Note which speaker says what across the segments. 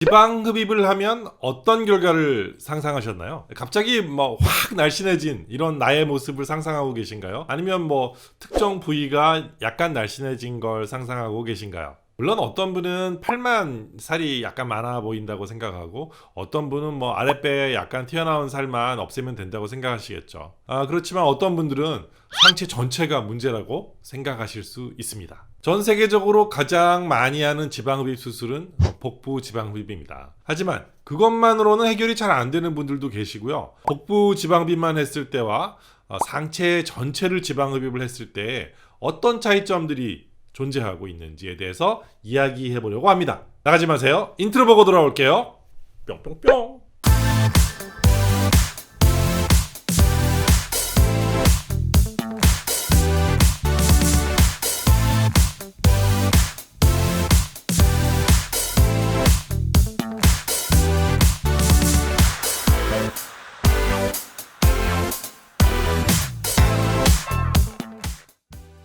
Speaker 1: 지방 흡입을 하면 어떤 결과를 상상하셨나요? 갑자기 확 날씬해진 이런 나의 모습을 상상하고 계신가요? 아니면 특정 부위가 약간 날씬해진 걸 상상하고 계신가요? 물론 어떤 분은 팔만 살이 약간 많아 보인다고 생각하고, 어떤 분은 아랫배에 약간 튀어나온 살만 없애면 된다고 생각하시겠죠. 그렇지만 어떤 분들은 상체 전체가 문제라고 생각하실 수 있습니다. 전 세계적으로 가장 많이 하는 지방흡입 수술은 복부 지방흡입입니다. 하지만 그것만으로는 해결이 잘 안 되는 분들도 계시고요. 복부 지방흡입만 했을 때와 상체 전체를 지방흡입을 했을 때 어떤 차이점들이 존재하고 있는지에 대해서 이야기해 보려고 합니다. 나가지 마세요. 인트로 보고 돌아올게요. 뿅뿅뿅.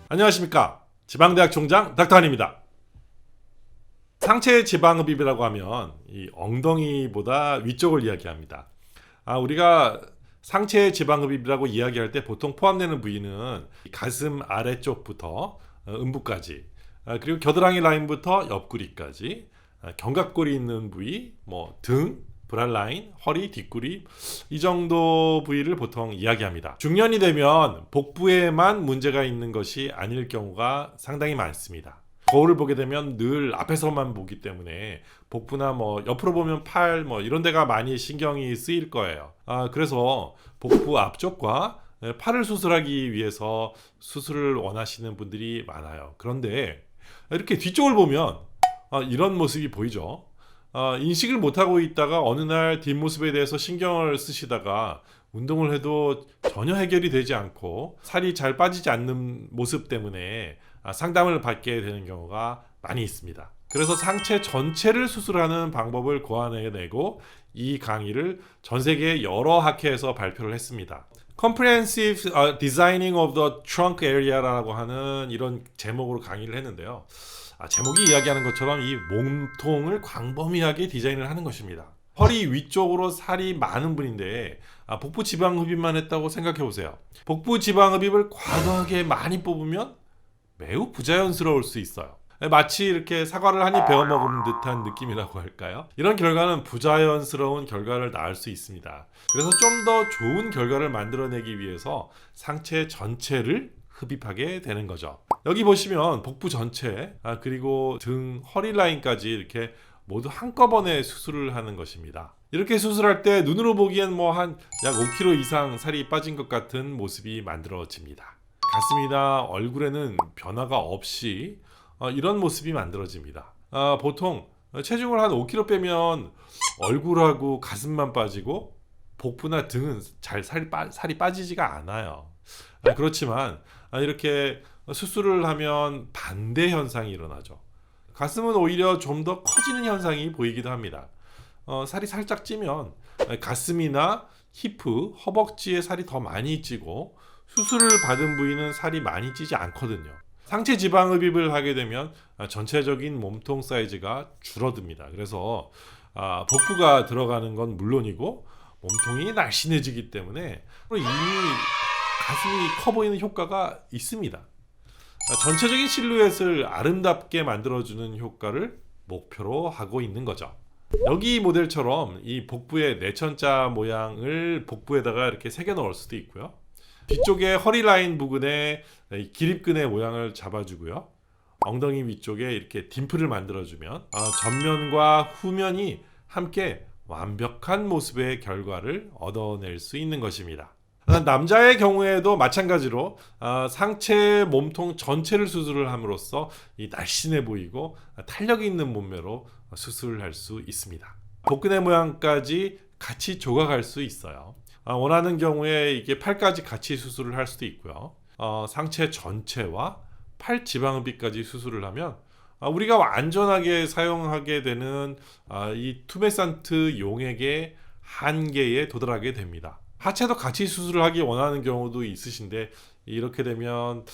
Speaker 1: 안녕하십니까, 지방대학 총장 닥터한입니다. 상체 지방흡입이라고 하면 이 엉덩이보다 위쪽을 이야기합니다. 우리가 상체 지방흡입이라고 이야기할 때 보통 포함되는 부위는 가슴 아래쪽부터 음부까지, 그리고 겨드랑이 라인부터 옆구리까지, 견갑골이 있는 부위, 등, 브랄 라인, 허리, 뒷구리, 이 정도 부위를 보통 이야기합니다. 중년이 되면 복부에만 문제가 있는 것이 아닐 경우가 상당히 많습니다. 거울을 보게 되면 늘 앞에서만 보기 때문에 복부나 옆으로 보면 팔 이런 데가 많이 신경이 쓰일 거예요. 그래서 복부 앞쪽과 팔을 수술하기 위해서 수술을 원하시는 분들이 많아요. 그런데 이렇게 뒤쪽을 보면 이런 모습이 보이죠. 인식을 못하고 있다가 어느 날 뒷모습에 대해서 신경을 쓰시다가 운동을 해도 전혀 해결이 되지 않고 살이 잘 빠지지 않는 모습 때문에 상담을 받게 되는 경우가 많이 있습니다. 그래서 상체 전체를 수술하는 방법을 고안해내고 이 강의를 전 세계 여러 학회에서 발표를 했습니다. Comprehensive Designing of the Trunk Area라고 하는 이런 제목으로 강의를 했는데요. 제목이 이야기하는 것처럼 이 몸통을 광범위하게 디자인을 하는 것입니다. 허리 위쪽으로 살이 많은 분인데 복부 지방 흡입만 했다고 생각해 보세요. 복부 지방 흡입을 과도하게 많이 뽑으면 매우 부자연스러울 수 있어요. 마치 이렇게 사과를 한 입 베어 먹은 듯한 느낌이라고 할까요? 이런 결과는 부자연스러운 결과를 낳을 수 있습니다. 그래서 좀 더 좋은 결과를 만들어내기 위해서 상체 전체를 흡입하게 되는 거죠. 여기 보시면 복부 전체, 그리고 등, 허리 라인까지 이렇게 모두 한꺼번에 수술을 하는 것입니다. 이렇게 수술할 때 눈으로 보기엔 한 약 5kg 이상 살이 빠진 것 같은 모습이 만들어집니다. 가슴이나 얼굴에는 변화가 없이 이런 모습이 만들어집니다. 보통 체중을 한 5kg 빼면 얼굴하고 가슴만 빠지고 복부나 등은 잘 살이 빠지지가 않아요. 그렇지만 이렇게 수술을 하면 반대 현상이 일어나죠. 가슴은 오히려 좀 더 커지는 현상이 보이기도 합니다. 살이 살짝 찌면 가슴이나 히프, 허벅지에 살이 더 많이 찌고, 수술을 받은 부위는 살이 많이 찌지 않거든요. 상체 지방 흡입을 하게 되면 전체적인 몸통 사이즈가 줄어듭니다. 그래서 복부가 들어가는 건 물론이고 몸통이 날씬해지기 때문에 이미 가슴이 커 보이는 효과가 있습니다. 전체적인 실루엣을 아름답게 만들어주는 효과를 목표로 하고 있는 거죠. 여기 모델처럼 이 복부의 내천자 모양을 복부에다가 이렇게 새겨 넣을 수도 있고요. 뒤쪽에 허리 라인 부근에 기립근의 모양을 잡아주고요. 엉덩이 위쪽에 이렇게 딤플을 만들어주면 전면과 후면이 함께 완벽한 모습의 결과를 얻어낼 수 있는 것입니다. 남자의 경우에도 마찬가지로 상체 몸통 전체를 수술을 함으로써 이 날씬해 보이고 탄력 있는 몸매로 수술을 할 수 있습니다. 복근의 모양까지 같이 조각할 수 있어요. 원하는 경우에 이게 팔까지 같이 수술을 할 수도 있고요. 상체 전체와 팔 지방흡입까지 수술을 하면 우리가 안전하게 사용하게 되는 이 투메산트 용액의 한계에 도달하게 됩니다. 하체도 같이 수술을 하기 원하는 경우도 있으신데, 이렇게 되면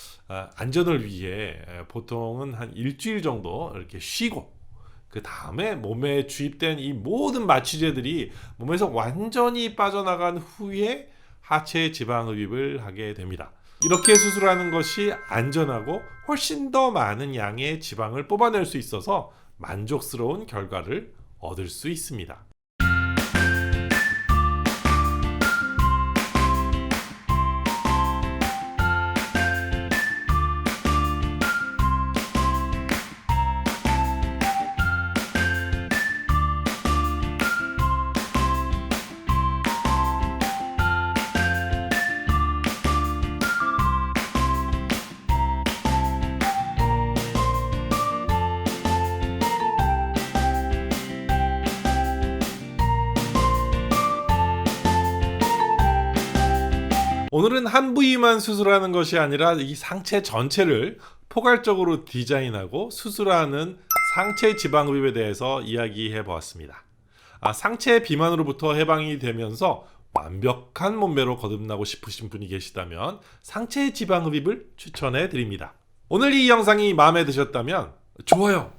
Speaker 1: 안전을 위해 보통은 한 일주일 정도 이렇게 쉬고 그 다음에 몸에 주입된 이 모든 마취제들이 몸에서 완전히 빠져나간 후에 하체 지방 흡입을 하게 됩니다. 이렇게 수술하는 것이 안전하고 훨씬 더 많은 양의 지방을 뽑아낼 수 있어서 만족스러운 결과를 얻을 수 있습니다. 오늘은 한 부위만 수술하는 것이 아니라 이 상체 전체를 포괄적으로 디자인하고 수술하는 상체 지방 흡입에 대해서 이야기해 보았습니다. 상체 비만으로부터 해방이 되면서 완벽한 몸매로 거듭나고 싶으신 분이 계시다면 상체 지방 흡입을 추천해 드립니다. 오늘 이 영상이 마음에 드셨다면 좋아요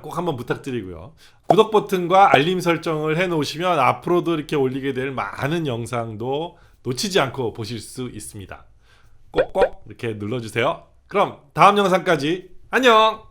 Speaker 1: 꼭 한번 부탁드리고요. 구독 버튼과 알림 설정을 해 놓으시면 앞으로도 이렇게 올리게 될 많은 영상도 놓치지 않고 보실 수 있습니다. 꼭꼭 이렇게 눌러주세요. 그럼 다음 영상까지 안녕!